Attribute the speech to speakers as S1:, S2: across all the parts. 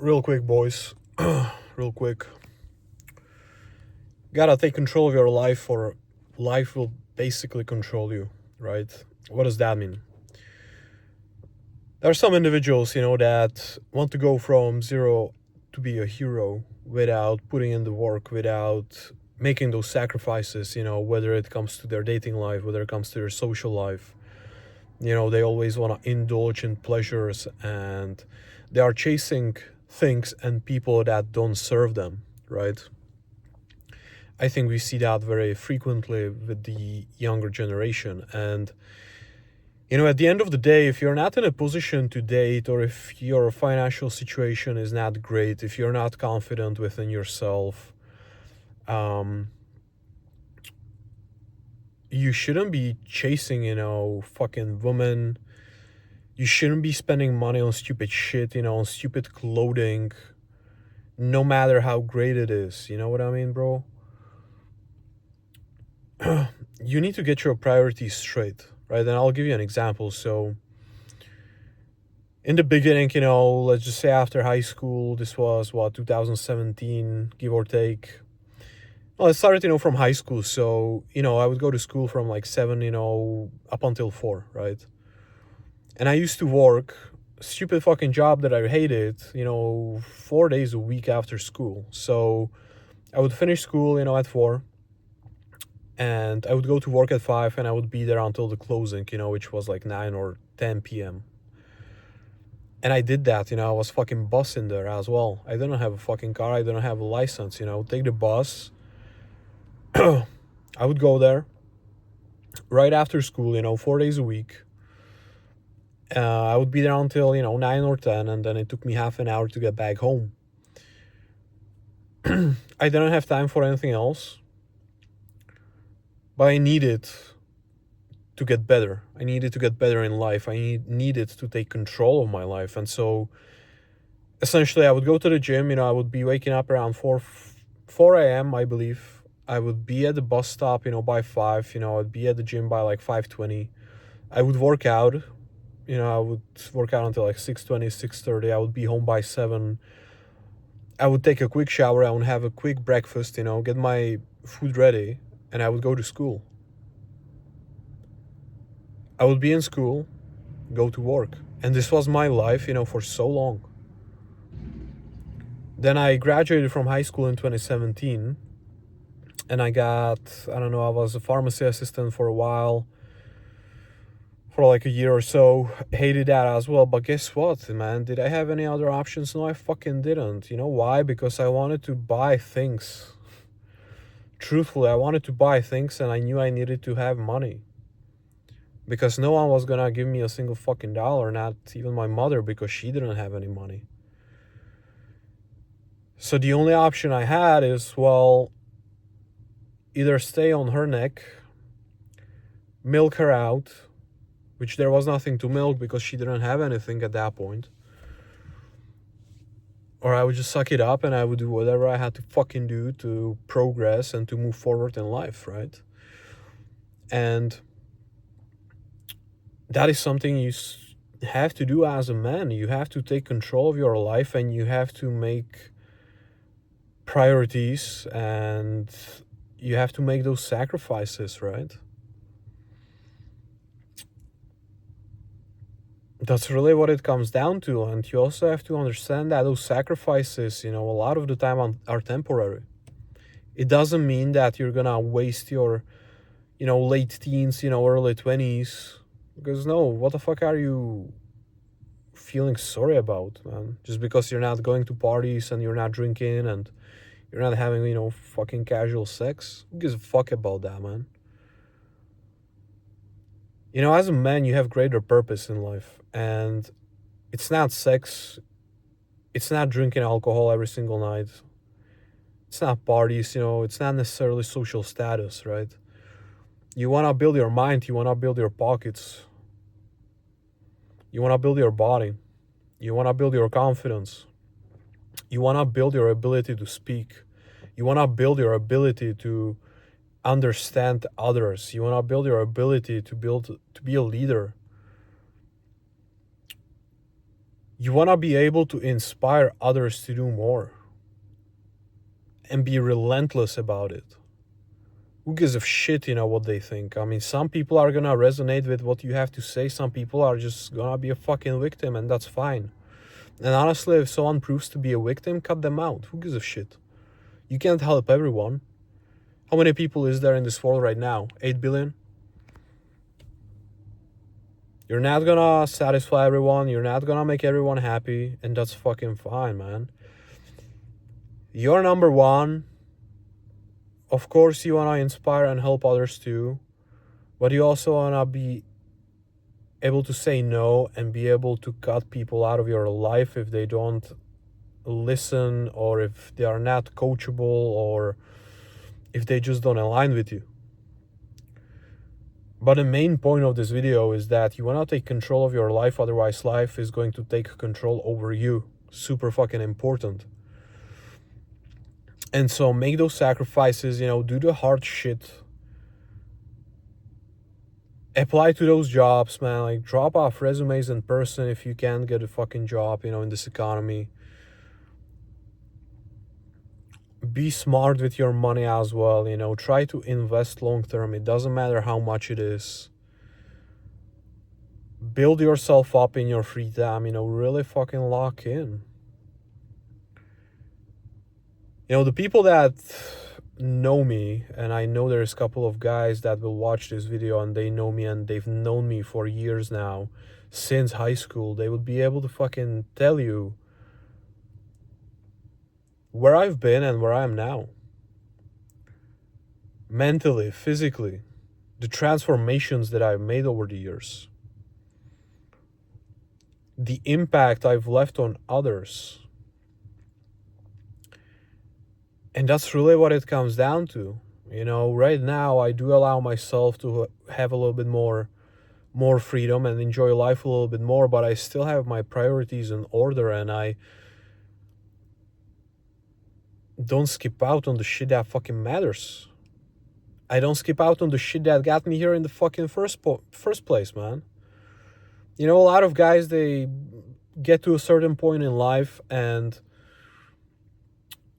S1: Real quick, boys. Real quick. Gotta take control of your life, or life will basically control you, right? What does that mean? There are some individuals, that want to go from zero to be a hero without putting in the work, without making those sacrifices, whether it comes to their dating life, whether it comes to their social life. They always want to indulge in pleasures, and they are chasing things and people that don't serve them, right? I think we see that very frequently with the younger generation. And, at the end of the day, if you're not in a position to date, or if your financial situation is not great, if you're not confident within yourself, you shouldn't be chasing, fucking women. You shouldn't be spending money on stupid shit, on stupid clothing, no matter how great it is. You know what I mean, bro? You need to get your priorities straight, right? And I'll give you an example. So, in the beginning, let's just say after high school, this was 2017, give or take. Well, I started, from high school. So, I would go to school from like 7, up until 4, right? And I used to work a stupid fucking job that I hated, 4 days a week after school. So I would finish school, at 4, and I would go to work at 5, and I would be there until the closing, which was like 9 or 10 p.m. And I did that, I was fucking bussing there as well. I didn't have a fucking car, I didn't have a license, take the bus. I would go there right after school, 4 days a week. I would be there until, 9 or 10, and then it took me half an hour to get back home. I didn't have time for anything else, but I needed to get better. I needed to get better in life. I needed to take control of my life. And so essentially I would go to the gym, I would be waking up around 4 a.m., I believe. I would be at the bus stop, by 5, I'd be at the gym by like 5:20. I would work out, I would work out until like 6:20, 6:30. I would be home by 7. I would take a quick shower. I would have a quick breakfast, get my food ready, and I would go to school. I would be in school, go to work. And this was my life, for so long. Then I graduated from high school in 2017, and I was a pharmacy assistant for a while, for like a year or so. Hated that as well. But guess what, man? Did I have any other options? No, I fucking didn't. You know why? Because I wanted to buy things. Truthfully, I wanted to buy things, and I knew I needed to have money. Because no one was gonna give me a single fucking dollar, not even my mother, because she didn't have any money. So the only option I had is, either stay on her neck, milk her out, which there was nothing to milk because she didn't have anything at that point, or I would just suck it up and I would do whatever I had to fucking do to progress and to move forward in life, right? And that is something you have to do as a man. You have to take control of your life, and you have to make priorities, and you have to make those sacrifices, right? That's really what it comes down to. And you also have to understand that those sacrifices, a lot of the time are temporary. It doesn't mean that you're gonna waste your, late teens, early 20s. Because no, what the fuck are you feeling sorry about, man? Just because you're not going to parties and you're not drinking and you're not having, fucking casual sex? Who gives a fuck about that, man? As a man, you have greater purpose in life. And it's not sex. It's not drinking alcohol every single night. It's not parties, it's not necessarily social status, right? You want to build your mind. You want to build your pockets. You want to build your body. You want to build your confidence. You want to build your ability to speak. You want to build your ability to understand others. You want to build your ability to be a leader. You want to be able to inspire others to do more and be relentless about it. Who gives a shit, what they think? I mean, some people are gonna resonate with what you have to say. Some people are just gonna be a fucking victim, and that's fine. And honestly, if someone proves to be a victim, cut them out. Who gives a shit? You can't help everyone. How many people is there in this world right now? 8 billion? You're not gonna satisfy everyone. You're not gonna make everyone happy. And that's fucking fine, man. You're number one. Of course, you wanna inspire and help others too. But you also wanna be able to say no and be able to cut people out of your life if they don't listen, or if they are not coachable, or if they just don't align with you. But the main point of this video is that you want to take control of your life, otherwise life is going to take control over you. Super fucking important. And so make those sacrifices, do the hard shit. Apply to those jobs, man. Like, drop off resumes in person if you can't get a fucking job, in this economy. Be smart with your money as well, try to invest long term. It doesn't matter how much it is. Build yourself up in your free time, really fucking lock in. The people that know me, and I know there's a couple of guys that will watch this video and they know me and they've known me for years now, since high school, they would be able to fucking tell you where I've been and where I am now. Mentally, physically, the transformations that I've made over the years, the impact I've left on others. And that's really what it comes down to. Right now I do allow myself to have a little bit more freedom and enjoy life a little bit more, but I still have my priorities in order, and I don't skip out on the shit that fucking matters. I don't skip out on the shit that got me here in the fucking first place, man. A lot of guys, they get to a certain point in life and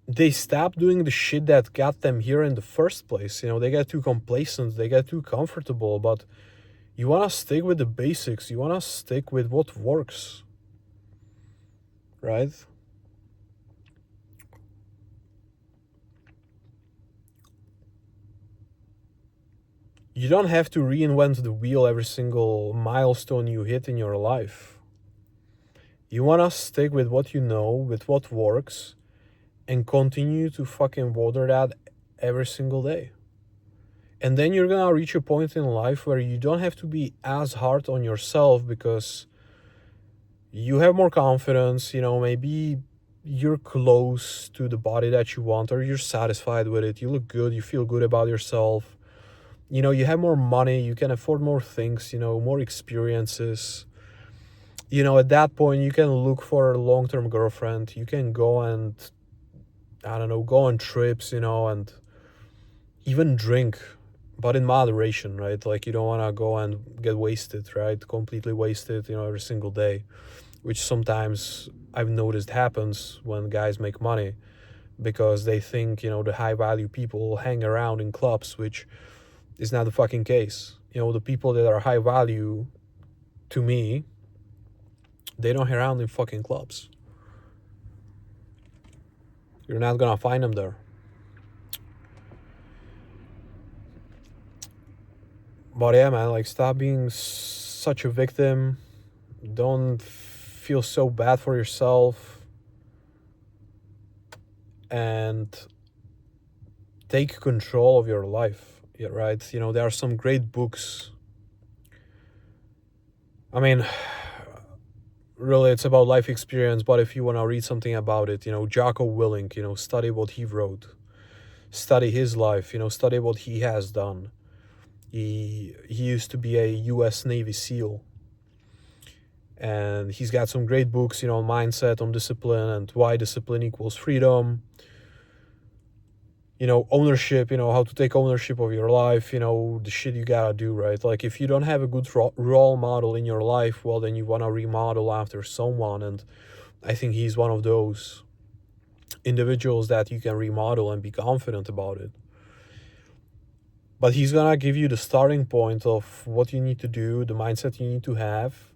S1: they stop doing the shit that got them here in the first place. They get too complacent, they get too comfortable, but you want to stick with the basics. You want to stick with what works, right? You don't have to reinvent the wheel every single milestone you hit in your life. You want to stick with what you know, with what works, and continue to fucking water that every single day. And then you're gonna reach a point in life where you don't have to be as hard on yourself because you have more confidence, maybe you're close to the body that you want, or you're satisfied with it, you look good, you feel good about yourself. You have more money, you can afford more things, more experiences. At that point, you can look for a long-term girlfriend. You can go and, go on trips, and even drink, but in moderation, right? Like, you don't want to go and get wasted, right? Completely wasted, every single day, which sometimes I've noticed happens when guys make money because they think, the high-value people hang around in clubs, which is not the fucking case. The people that are high value to me, they don't hang around in fucking clubs. You're not gonna find them there. But yeah, man, like, stop being such a victim. Don't feel so bad for yourself. And take control of your life. Yeah, right. There are some great books. I mean, really, it's about life experience, but if you want to read something about it, Jocko Willink, study what he wrote, study his life, study what he has done. He used to be a US Navy SEAL, and he's got some great books, on mindset, on discipline, and why discipline equals freedom. ownership, how to take ownership of your life, the shit you gotta do, right? Like, if you don't have a good role model in your life, well, then you wanna remodel after someone. And I think he's one of those individuals that you can remodel and be confident about it. But he's gonna give you the starting point of what you need to do, the mindset you need to have.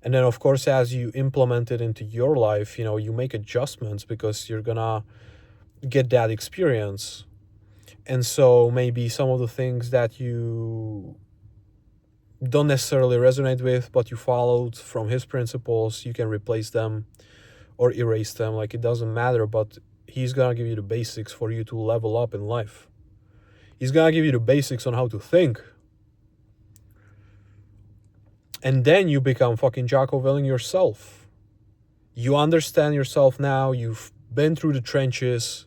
S1: And then, of course, as you implement it into your life, you make adjustments because you're gonna get that experience. And so maybe some of the things that you don't necessarily resonate with, but you followed from his principles, you can replace them or erase them. Like, it doesn't matter, but he's gonna give you the basics for you to level up in life. He's gonna give you the basics on how to think. And then you become fucking Jocko Willing yourself. You understand yourself now, you've been through the trenches,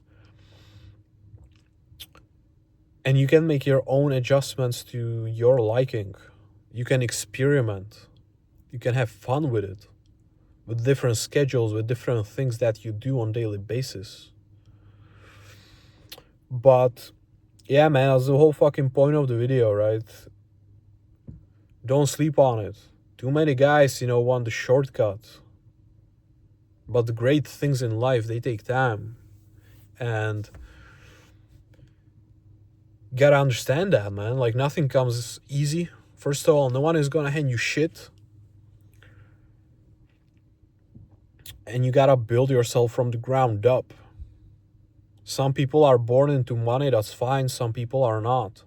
S1: and you can make your own adjustments to your liking. You can experiment. You can have fun with it. With different schedules, with different things that you do on a daily basis. But yeah, man, that's the whole fucking point of the video, right? Don't sleep on it. Too many guys, want the shortcut. But the great things in life, they take time. And you gotta understand that, man. Like, nothing comes easy. First of all, no one is gonna hand you shit. And you gotta build yourself from the ground up. Some people are born into money, that's fine. Some people are not.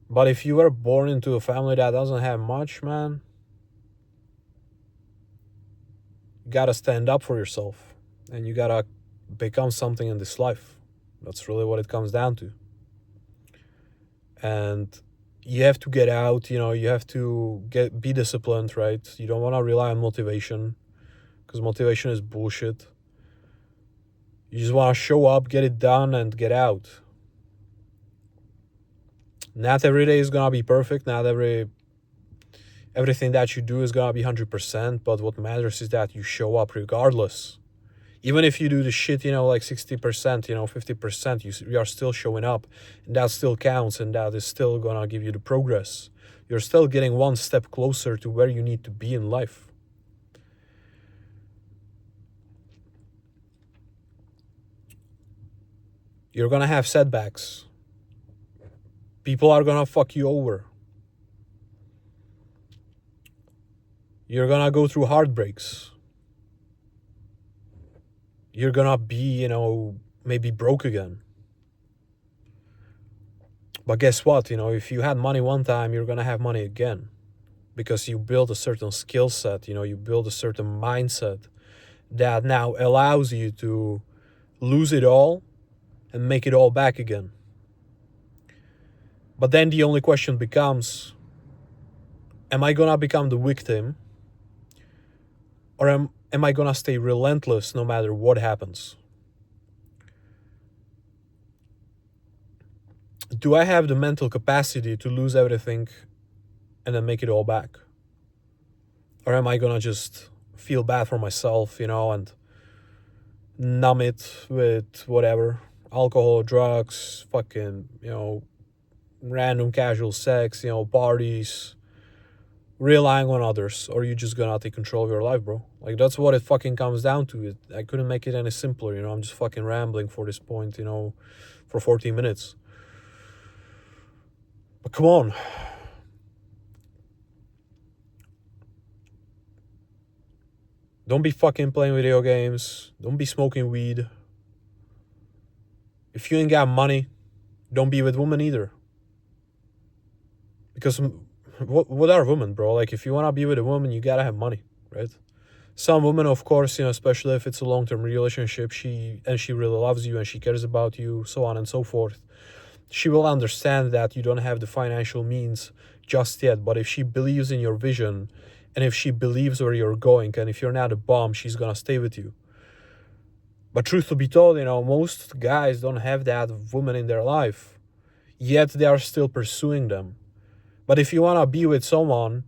S1: But if you were born into a family that doesn't have much, man, you gotta stand up for yourself. And you gotta become something in this life. That's really what it comes down to. And you have to get out, you have to be disciplined, right? You don't want to rely on motivation, because motivation is bullshit. You just want to show up, get it done, and get out. Not every day is gonna be perfect. Not everything that you do is gonna be 100%, but what matters is that you show up regardless. Even if you do the shit, like 60%, 50%, you are still showing up, and that still counts, and that is still gonna give you the progress. You're still getting one step closer to where you need to be in life. You're gonna have setbacks. People are gonna fuck you over. You're gonna go through heartbreaks. You're gonna be, maybe broke again. But guess what? If you had money one time, you're gonna have money again. Because you build a certain skill set, you build a certain mindset that now allows you to lose it all and make it all back again. But then the only question becomes, am I gonna become the victim? Or am I gonna stay relentless no matter what happens? Do I have the mental capacity to lose everything and then make it all back? Or am I gonna just feel bad for myself, and numb it with whatever, alcohol, drugs, fucking, random casual sex, parties, relying on others? Or you just gonna take control of your life, bro? Like, that's what it fucking comes down to. I couldn't make it any simpler, I'm just fucking rambling for this point, for 14 minutes. But come on. Don't be fucking playing video games. Don't be smoking weed. If you ain't got money, don't be with women either. Because what are women, bro? Like, if you want to be with a woman, you gotta have money, right? Some women, of course, especially if it's a long-term relationship, she really loves you and she cares about you, so on and so forth. She will understand that you don't have the financial means just yet, but if she believes in your vision, and if she believes where you're going, and if you're not a bum, she's gonna stay with you. But truth to be told, most guys don't have that woman in their life, yet they are still pursuing them. But if you wanna be with someone,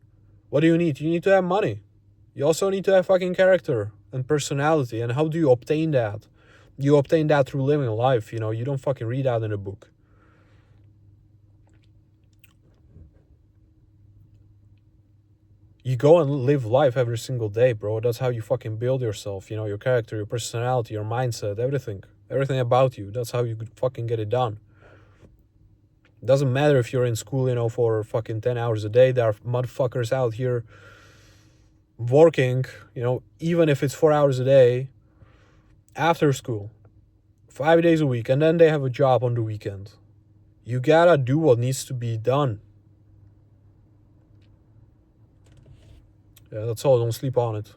S1: what do you need? You need to have money. You also need to have fucking character and personality. And how do you obtain that? You obtain that through living life, you know. You don't fucking read that in a book. You go and live life every single day, bro. That's how you fucking build yourself, you know, your character, your personality, your mindset, everything. Everything about you. That's how you could fucking get it done. It doesn't matter if you're in school, you know, for fucking 10 hours a day. There are motherfuckers out here working, you know, even if it's 4 hours a day after school, 5 days a week, and then they have a job on the weekend. You gotta do what needs to be done. Yeah, that's all. Don't sleep on it.